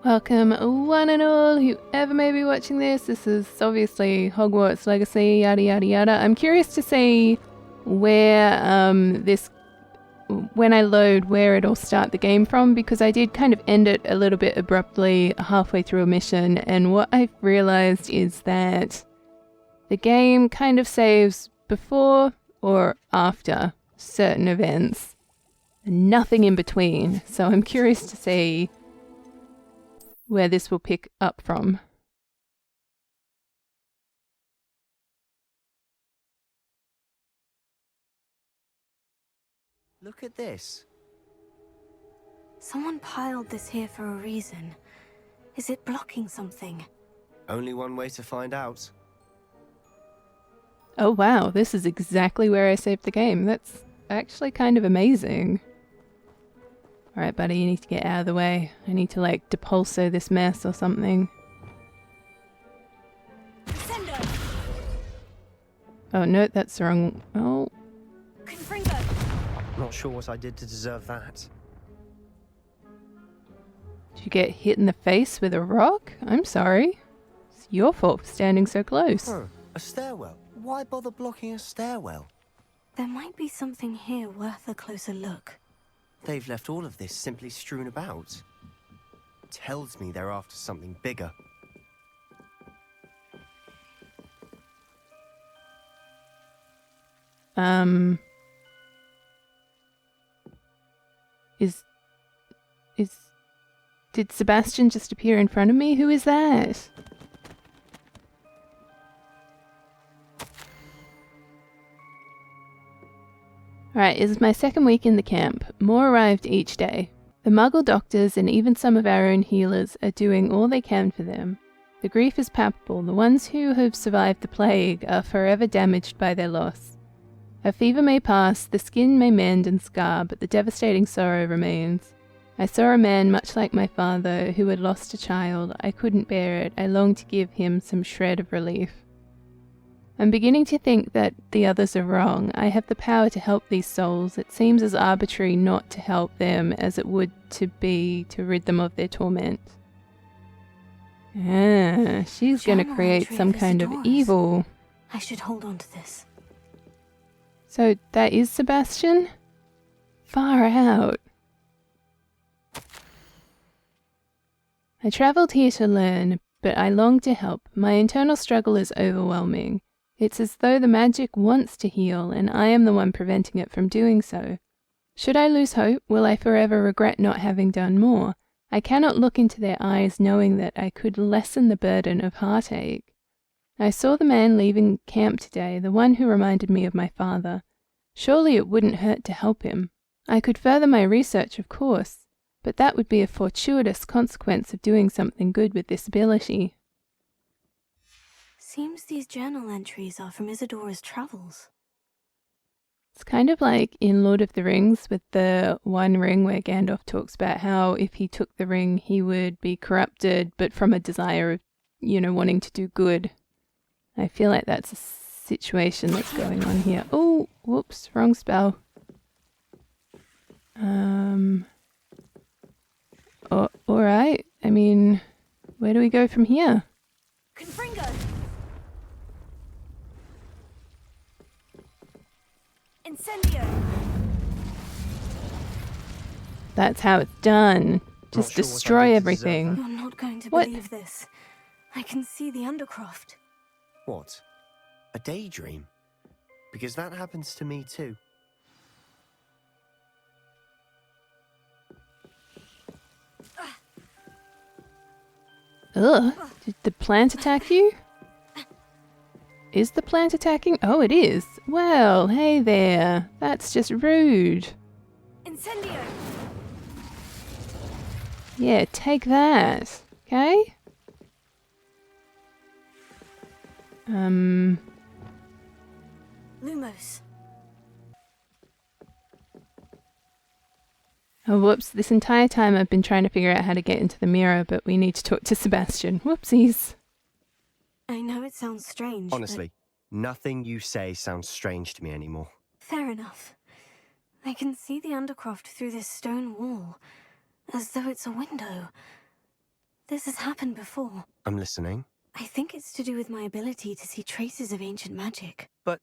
Welcome one and all, whoever may be watching this. This is obviously Hogwarts Legacy, yada yada yada. I'm curious to see where when I load, where it'll start the game from, because I did kind of end it a little bit abruptly halfway through a mission, and what I've realized is that the game kind of saves before or after certain events, and nothing in between. So I'm curious to see where this will pick up from. Look at this. Someone piled this here for a reason. Is it blocking something? Only one way to find out. Oh wow, this is exactly where I saved the game. That's actually kind of amazing. Alright buddy, you need to get out of the way. I need to like depulso this mess or something. Oh no, that's the wrong... Oh. Not sure what I did to deserve that. Did you get hit in the face with a rock? I'm sorry. It's your fault for standing so close. Oh, a stairwell. Why bother blocking a stairwell? There might be something here worth a closer look. They've left all of this simply strewn about. Tells me they're after something bigger. Did Sebastian just appear in front of me? Who is that? Alright, this is my second week in the camp. More arrived each day. The Muggle doctors and even some of our own healers are doing all they can for them. The grief is palpable. The ones who have survived the plague are forever damaged by their loss. A fever may pass, the skin may mend and scar, but the devastating sorrow remains. I saw a man much like my father who had lost a child. I couldn't bear it. I longed to give him some shred of relief. I'm beginning to think that the others are wrong. I have the power to help these souls. It seems as arbitrary not to help them as it would to be to rid them of their torment. Ah, she's going to create some kind of evil. I should hold on to this. So that is Sebastian? Far out. I travelled here to learn, but I long to help. My internal struggle is overwhelming. It's as though the magic wants to heal, and I am the one preventing it from doing so. Should I lose hope, will I forever regret not having done more? I cannot look into their eyes knowing that I could lessen the burden of heartache. I saw the man leaving camp today, the one who reminded me of my father. Surely it wouldn't hurt to help him. I could further my research, of course, but that would be a fortuitous consequence of doing something good with this ability. Seems these journal entries are from Isadora's travels. It's kind of like in Lord of the Rings with the One Ring where Gandalf talks about how if he took the ring he would be corrupted, but from a desire of, wanting to do good. I feel like that's a situation that's going on here. Oh, whoops, wrong spell. Alright, I mean, where do we go from here? Confringo! Incendio! That's how it's done. Just destroy everything. You're not going to believe this. I can see the Undercroft. What? A daydream? Because that happens to me too. Ugh, did the plant attack you? Is the plant attacking? Oh, it is. Well, hey there. That's just rude. Incendio! Yeah, take that. Okay? Lumos. Oh, whoops. This entire time I've been trying to figure out how to get into the mirror, but we need to talk to Sebastian. Whoopsies. I know it sounds strange, Honestly, nothing you say sounds strange to me anymore. Fair enough. I can see the Undercroft through this stone wall, as though it's a window. This has happened before. I'm listening. I think it's to do with my ability to see traces of ancient magic. But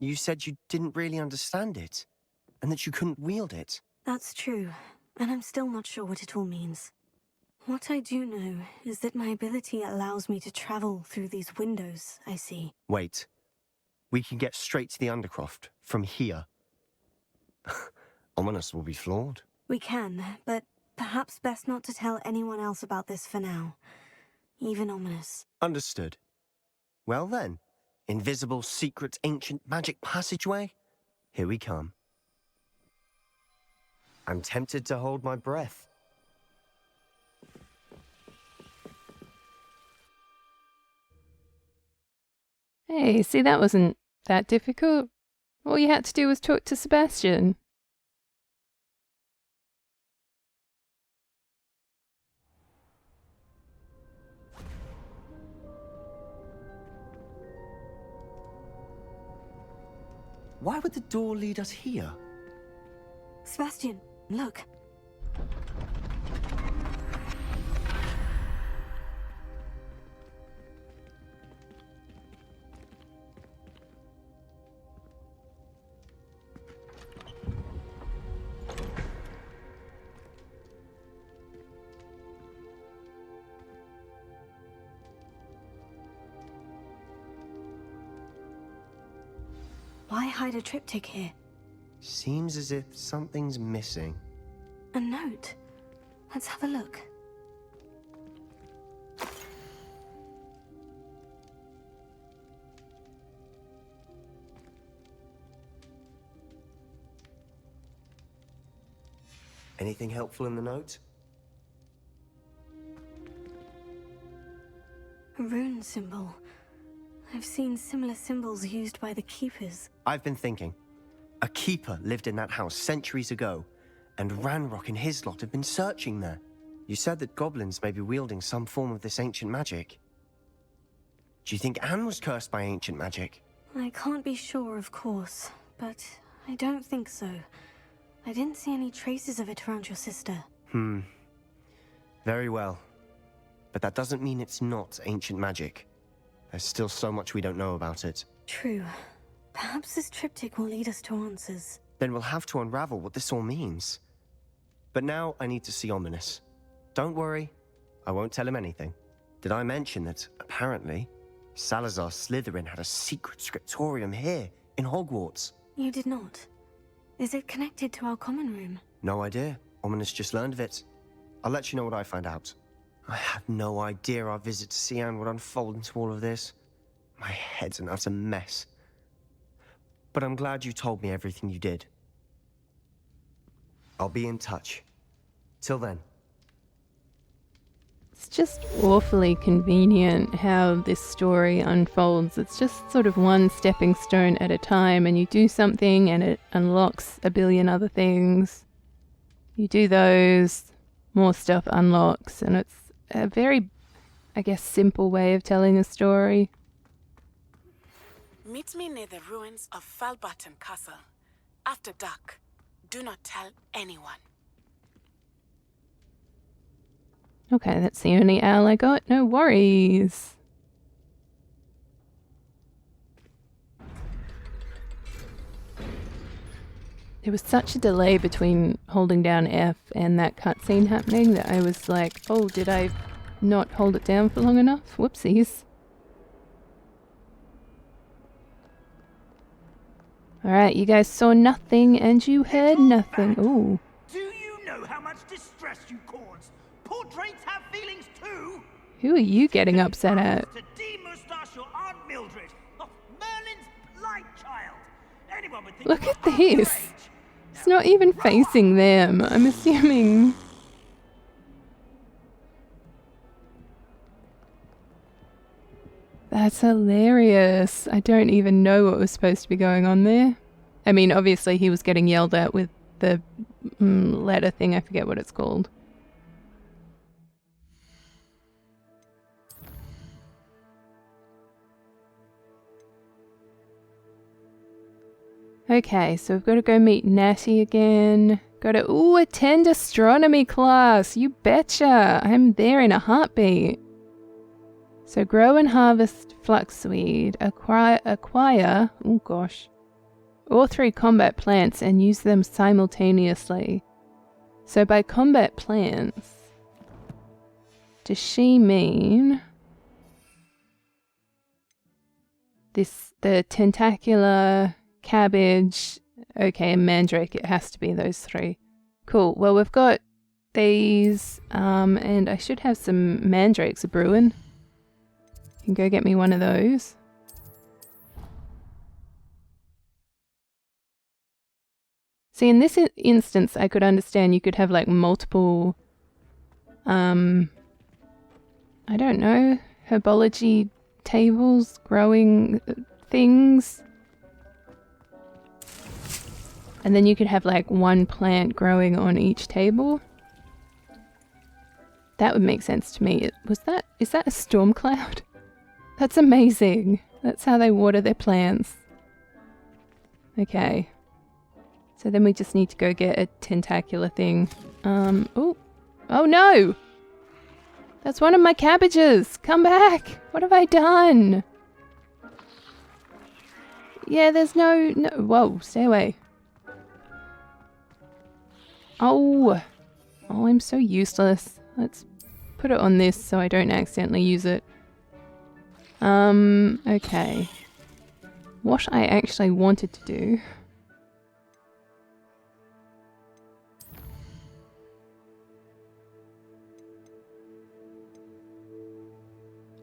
you said you didn't really understand it, and that you couldn't wield it. That's true, and I'm still not sure what it all means. What I do know is that my ability allows me to travel through these windows I see. Wait. We can get straight to the Undercroft from here. Ominous will be floored. We can, but perhaps best not to tell anyone else about this for now. Even Ominous. Understood. Well then, invisible, secret, ancient magic passageway? Here we come. I'm tempted to hold my breath. Hey, see, that wasn't that difficult. All you had to do was talk to Sebastian. Why would the door lead us here? Sebastian, look. Why hide a triptych here? Seems as if something's missing. A note. Let's have a look. Anything helpful in the note? A rune symbol. I've seen similar symbols used by the keepers. I've been thinking. A keeper lived in that house centuries ago, and Ranrock and his lot have been searching there. You said that goblins may be wielding some form of this ancient magic. Do you think Anne was cursed by ancient magic? I can't be sure, of course, but I don't think so. I didn't see any traces of it around your sister. Very well. But that doesn't mean it's not ancient magic. There's still so much we don't know about it. True. Perhaps this triptych will lead us to answers. Then we'll have to unravel what this all means. But now I need to see Ominous. Don't worry, I won't tell him anything. Did I mention that, apparently, Salazar Slytherin had a secret scriptorium here, in Hogwarts? You did not. Is it connected to our common room? No idea. Ominous just learned of it. I'll let you know what I find out. I had no idea our visit to Cian would unfold into all of this. My head's an utter mess. But I'm glad you told me everything you did. I'll be in touch. Till then. It's just awfully convenient how this story unfolds. It's just sort of one stepping stone at a time, and you do something and it unlocks a billion other things. You do those, more stuff unlocks, and it's a very, I guess, simple way of telling a story. Meet me near the ruins of Falbarton Castle. After dark. Do not tell anyone. Okay, that's the only owl I got. No worries. There was such a delay between holding down F and that cutscene happening that I was like, oh, did I not hold it down for long enough? Whoopsies. Alright, you guys saw nothing and you heard nothing. Ooh. Do you know how much distress you cause? Portraits have feelings too. Who are you getting upset at? To de-moustache your Aunt Mildred, oh, Merlin's blight child. Anyone would think Look you at were this. underage. It's not even facing them. I'm assuming. That's hilarious. I don't even know what was supposed to be going on there. I mean, obviously he was getting yelled at with the letter thing. I forget what it's called. Okay, so we've got to go meet Natty again. Go to, attend astronomy class. You betcha. I'm there in a heartbeat. So grow and harvest fluxweed. Acquire, oh gosh, all 3 combat plants and use them simultaneously. So by combat plants, does she mean the tentacular, cabbage, okay, and mandrake? It has to be those 3. Cool. Well, we've got these, and I should have some mandrakes brewing. You can go get me one of those. See, in this instance, I could understand you could have like multiple, I don't know, herbology tables growing things. And then you could have like one plant growing on each table. That would make sense to me. Is that a storm cloud? That's amazing. That's how they water their plants. Okay. So then we just need to go get a tentacular thing. Oh no! That's one of my cabbages! Come back! What have I done? Yeah, there's no, whoa, stay away. Oh, I'm so useless. Let's put it on this so I don't accidentally use it. Okay. What I actually wanted to do.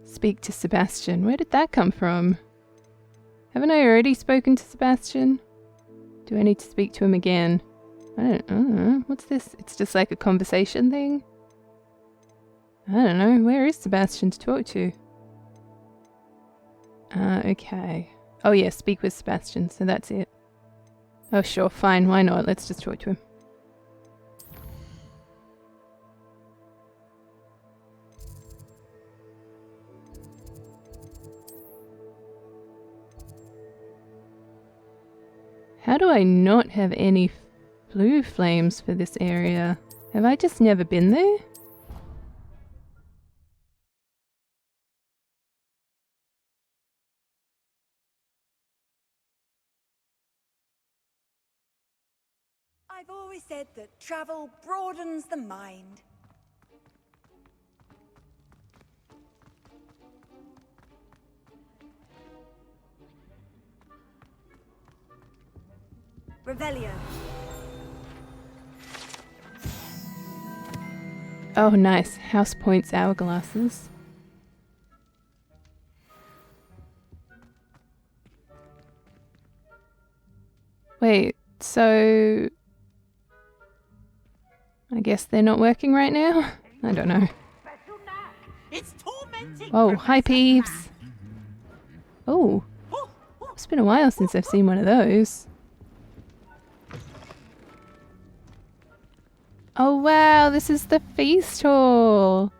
Speak to Sebastian. Where did that come from? Haven't I already spoken to Sebastian? Do I need to speak to him again? I don't know. What's this? It's just like a conversation thing? I don't know. Where is Sebastian to talk to? Okay. Oh yeah, speak with Sebastian, so that's it. Oh sure, fine, why not? Let's just talk to him. How do I not have any blue flames for this area? Have I just never been there? I've always said that travel broadens the mind. Revelio. Oh nice, house points hourglasses. Wait, so I guess they're not working right now? I don't know. It's tormenting. Oh, hi Peeves. Oh, it's been a while since I've seen one of those. Oh wow, this is the feast hall.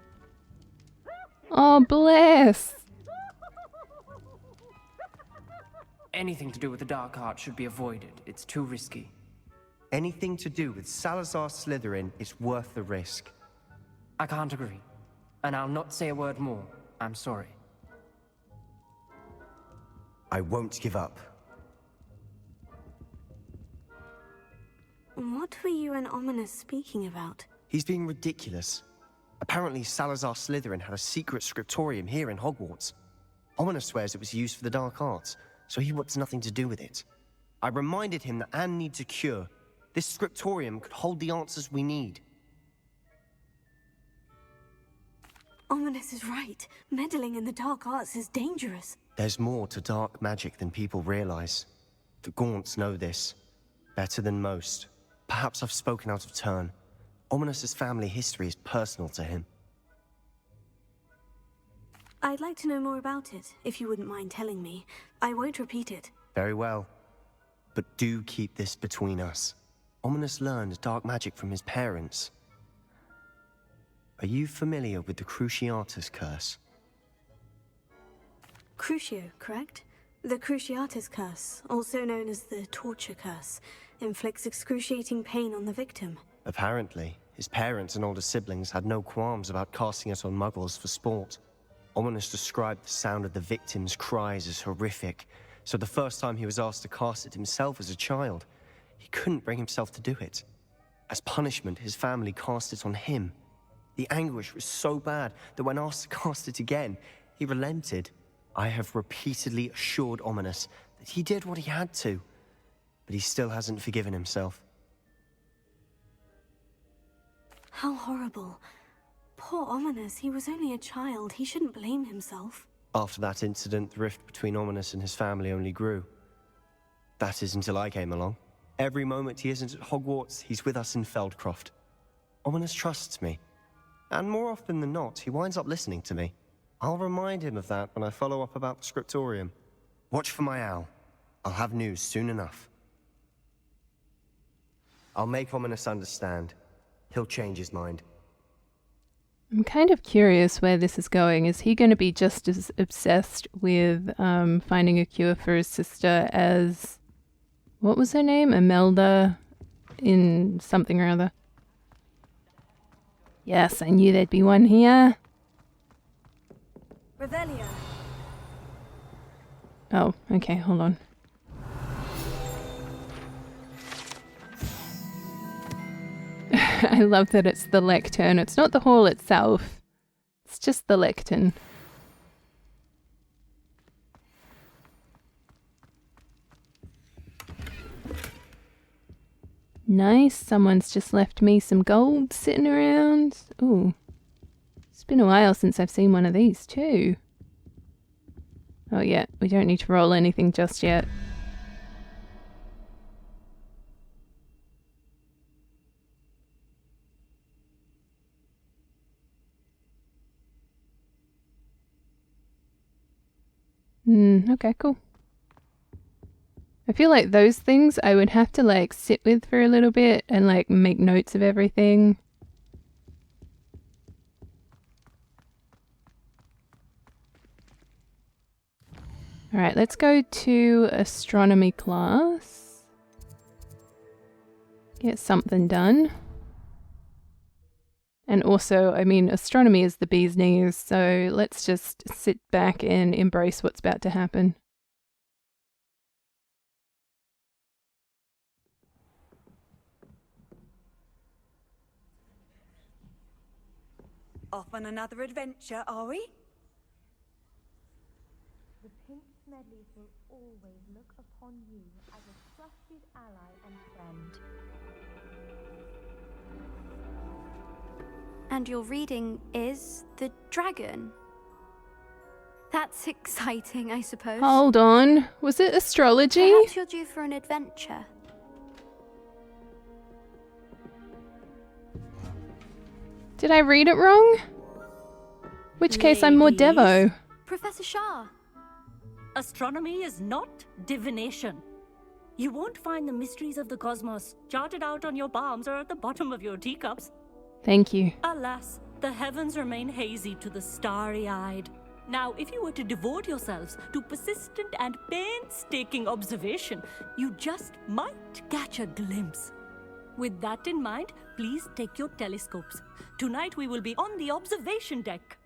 Oh bless. Anything to do with the dark art should be avoided. It's too risky. Anything to do with Salazar Slytherin is worth the risk. I can't agree. And I'll not say a word more. I'm sorry. I won't give up. What were you and Ominous speaking about? He's being ridiculous. Apparently Salazar Slytherin had a secret scriptorium here in Hogwarts. Ominous swears it was used for the dark arts, so he wants nothing to do with it. I reminded him that Anne needs a cure. This scriptorium could hold the answers we need. Ominous is right. Meddling in the dark arts is dangerous. There's more to dark magic than people realize. The Gaunts know this. Better than most. Perhaps I've spoken out of turn. Ominous's family history is personal to him. I'd like to know more about it, if you wouldn't mind telling me. I won't repeat it. Very well. But do keep this between us. Ominous learned dark magic from his parents. Are you familiar with the Cruciatus curse? Crucio, correct? The Cruciatus Curse, also known as the Torture Curse, inflicts excruciating pain on the victim. Apparently, his parents and older siblings had no qualms about casting it on muggles for sport. Ominous described the sound of the victim's cries as horrific, so the first time he was asked to cast it himself as a child, he couldn't bring himself to do it. As punishment, his family cast it on him. The anguish was so bad that when asked to cast it again, he relented. I have repeatedly assured Ominous that he did what he had to, but he still hasn't forgiven himself. How horrible. Poor Ominous, he was only a child. He shouldn't blame himself. After that incident, the rift between Ominous and his family only grew. That is until I came along. Every moment he isn't at Hogwarts, he's with us in Feldcroft. Ominous trusts me. And more often than not, he winds up listening to me. I'll remind him of that when I follow up about the scriptorium. Watch for my owl. I'll have news soon enough. I'll make Ominous understand. He'll change his mind. I'm kind of curious where this is going. Is he going to be just as obsessed with finding a cure for his sister as... What was her name? Imelda in something or other. Yes, I knew there'd be one here. Revelio. Oh, okay, hold on. I love that it's the lectern. It's not the hall itself. It's just the lectern. Nice. Someone's just left me some gold sitting around. Ooh. It's been a while since I've seen one of these too. Oh yeah, we don't need to roll anything just yet. Okay, cool. I feel like those things I would have to like sit with for a little bit and like make notes of everything. Alright, let's go to astronomy class. Get something done. And also, I mean, astronomy is the bee's knees, so let's just sit back and embrace what's about to happen. Off on another adventure, are we? The Pink Smedleys will always look upon you as a trusted ally and friend. And your reading is the dragon. That's exciting, I suppose. Hold on. Was it astrology? Perhaps you're due for an adventure. Did I read it wrong? Which case I'm more Devo. Professor Shah. Astronomy is not divination. You won't find the mysteries of the cosmos charted out on your palms or at the bottom of your teacups. Thank you. Alas, the heavens remain hazy to the starry-eyed. Now, if you were to devote yourselves to persistent and painstaking observation, you just might catch a glimpse. With that in mind, please take your telescopes. Tonight we will be on the observation deck.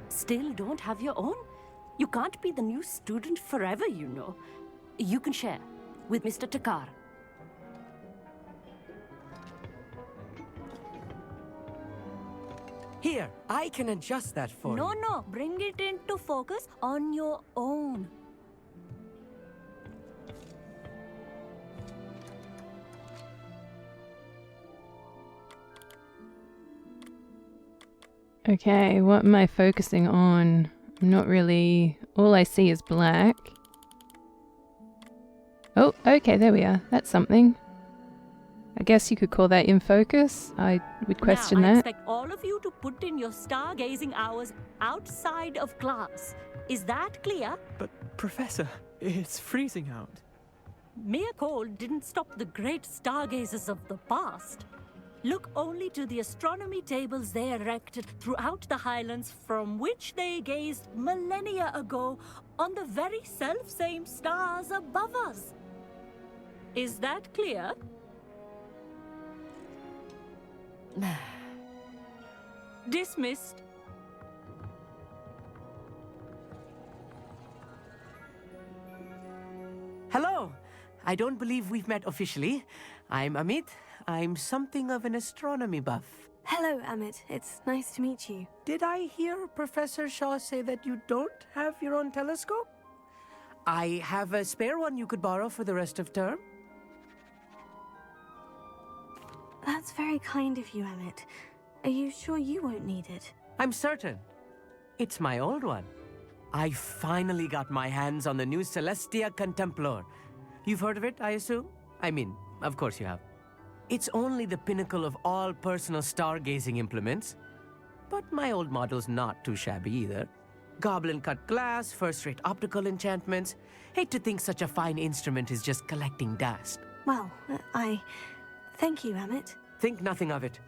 Still don't have your own? You can't be the new student forever, you know. You can share with Mr. Takar. Here, I can adjust that for you. No, bring it into focus on your own. Okay, what am I focusing on? I'm not really... All I see is black. Oh, okay, there we are. That's something. I guess you could call that in focus. I would question now, I that. expect all of you to put in your stargazing hours outside of class. Is that clear? But, Professor, it's freezing out. Mere cold didn't stop the great stargazers of the past. Look only to the astronomy tables they erected throughout the Highlands, from which they gazed millennia ago on the very self-same stars above us. Is that clear? Dismissed. Hello. I don't believe we've met officially. I'm Amit. I'm something of an astronomy buff. Hello, Amit. It's nice to meet you. Did I hear Professor Shaw say that you don't have your own telescope? I have a spare one you could borrow for the rest of term. That's very kind of you, Amit. Are you sure you won't need it? I'm certain. It's my old one. I finally got my hands on the new Celestia Contemplar. You've heard of it, I assume? I mean, of course you have. It's only the pinnacle of all personal stargazing implements. But my old model's not too shabby either. Goblin-cut glass, first-rate optical enchantments. Hate to think such a fine instrument is just collecting dust. Well, thank you, Amit. Think nothing of it.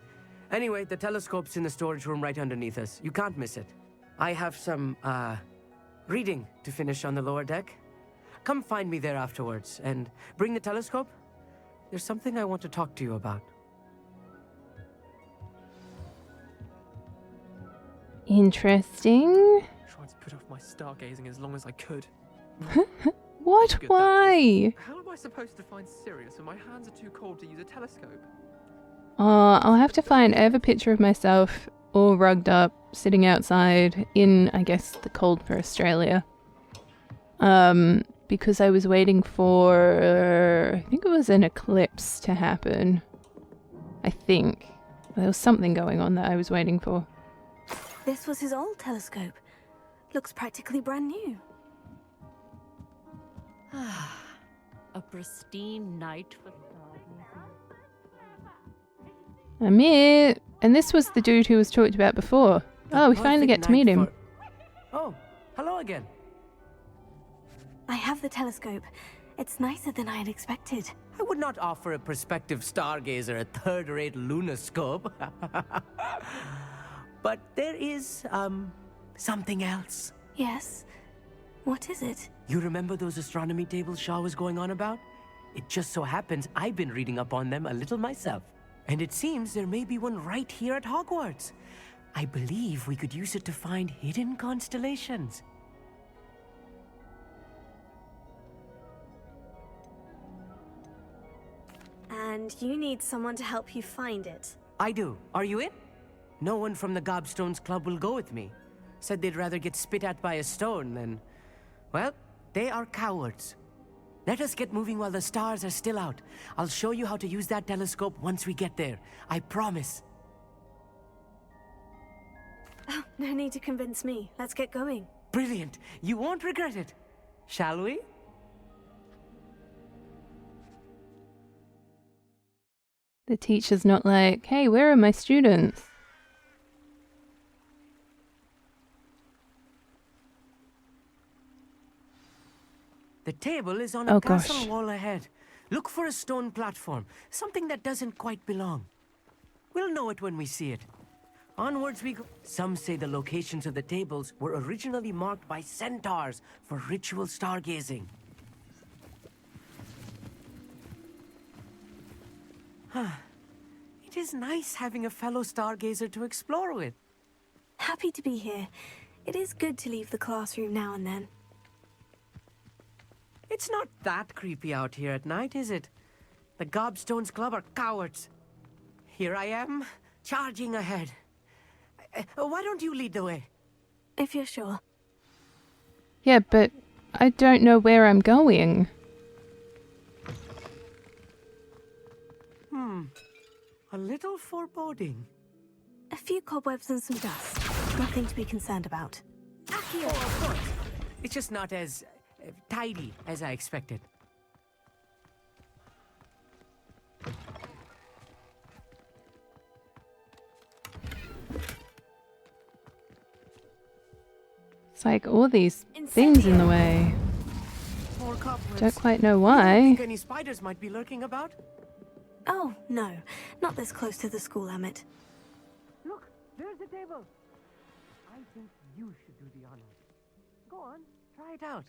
Anyway, the telescope's in the storage room right underneath us. You can't miss it. I have some, reading to finish on the lower deck. Come find me there afterwards, and bring the telescope. There's something I want to talk to you about. Interesting. Tried to put off my stargazing as long as I could. What? Why? How am I supposed to find Sirius when my hands are too cold to use a telescope? I'll have to find. I have a picture of myself all rugged up, sitting outside in, I guess, the cold for Australia. Because I was waiting for, I think it was an eclipse to happen. I think. There was something going on that I was waiting for. This was his old telescope. Looks practically brand new. A pristine night for stargazing. Amit! And this was the dude who was talked about before. Oh, we finally get to meet him. Oh, hello again. I have the telescope. It's nicer than I had expected. I would not offer a prospective stargazer a third-rate lunoscope. But there is, something else. Yes? What is it? You remember those astronomy tables Shaw was going on about? It just so happens I've been reading up on them a little myself. And it seems there may be one right here at Hogwarts. I believe we could use it to find hidden constellations. And you need someone to help you find it. I do. Are you in? No one from the Gobstones Club will go with me. Said they'd rather get spit at by a stone than... Well, they are cowards. Let us get moving while the stars are still out. I'll show you how to use that telescope once we get there. I promise. Oh, no need to convince me. Let's get going. Brilliant. You won't regret it. Shall we? The teacher's not like, hey, where are my students? The table is on a castle wall ahead. Look for a stone platform, something that doesn't quite belong. We'll know it when we see it. Onwards we go. Some say the locations of the tables were originally marked by centaurs for ritual stargazing. It is nice having a fellow stargazer to explore with. Happy to be here. It is good to leave the classroom now and then. It's not that creepy out here at night, is it? The Gobstones Club are cowards. Here I am, charging ahead. Why don't you lead the way? If you're sure. Yeah, but I don't know where I'm going. A little foreboding. A few cobwebs and some dust. Nothing to be concerned about. Oh, of course. It's just not as tidy as I expected. It's like all these things in the way. More cobwebs. Don't quite know I why. think any spiders might be lurking about. Oh, no. Not this close to the school, Emmett. Look, there's a table. I think you should do the honors. Go on, try it out.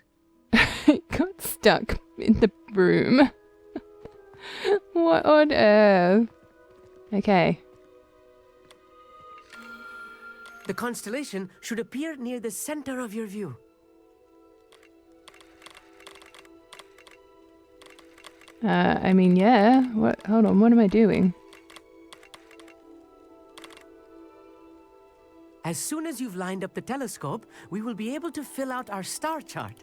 It got stuck in the room. What on earth? Okay. The constellation should appear near the center of your view. I mean, yeah. What? Hold on, what am I doing? As soon as you've lined up the telescope, we will be able to fill out our star chart.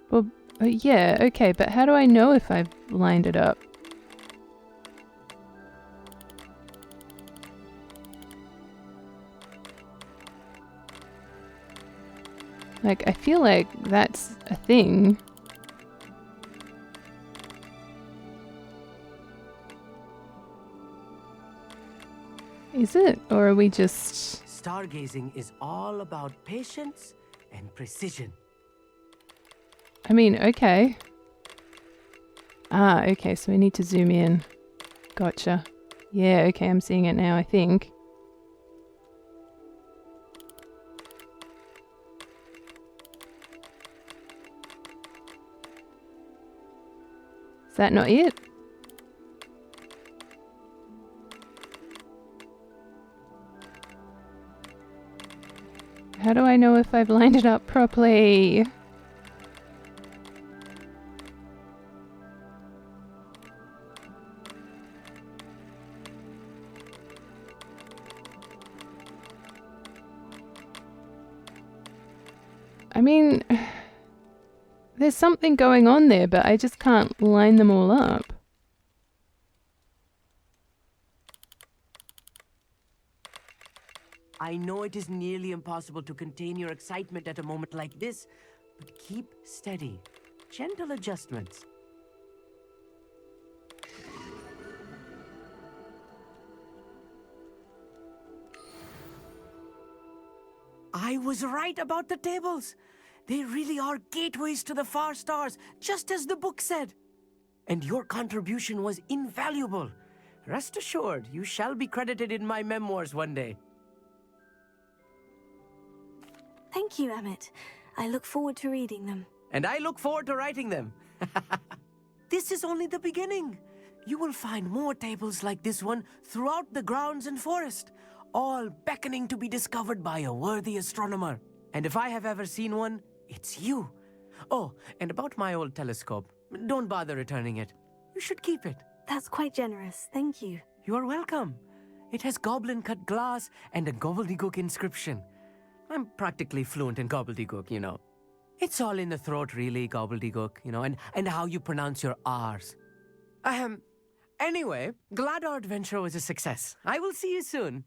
Well, yeah, okay, but how do I know if I've lined it up? Like, I feel like that's a thing. Is it? Or are we just... Stargazing is all about patience and precision. I mean, okay. Ah, okay, so we need to zoom in. Gotcha. Yeah, okay, I'm seeing it now, I think. Is that not it? How do I know if I've lined it up properly? I mean, there's something going on there, but I just can't line them all up. I know it is nearly impossible to contain your excitement at a moment like this, but keep steady. Gentle adjustments. I was right about the tables. They really are gateways to the far stars, just as the book said. And your contribution was invaluable. Rest assured, you shall be credited in my memoirs one day. Thank you, Emmett. I look forward to reading them. And I look forward to writing them. This is only the beginning. You will find more tables like this one throughout the grounds and forest, all beckoning to be discovered by a worthy astronomer. And if I have ever seen one, it's you. Oh, and about my old telescope, don't bother returning it. You should keep it. That's quite generous. Thank you. You are welcome. It has goblin-cut glass and a gobbledygook inscription. I'm practically fluent in gobbledygook, you know. It's all in the throat, really, gobbledygook, you know, and how you pronounce your R's. Anyway, glad our adventure was a success. I will see you soon.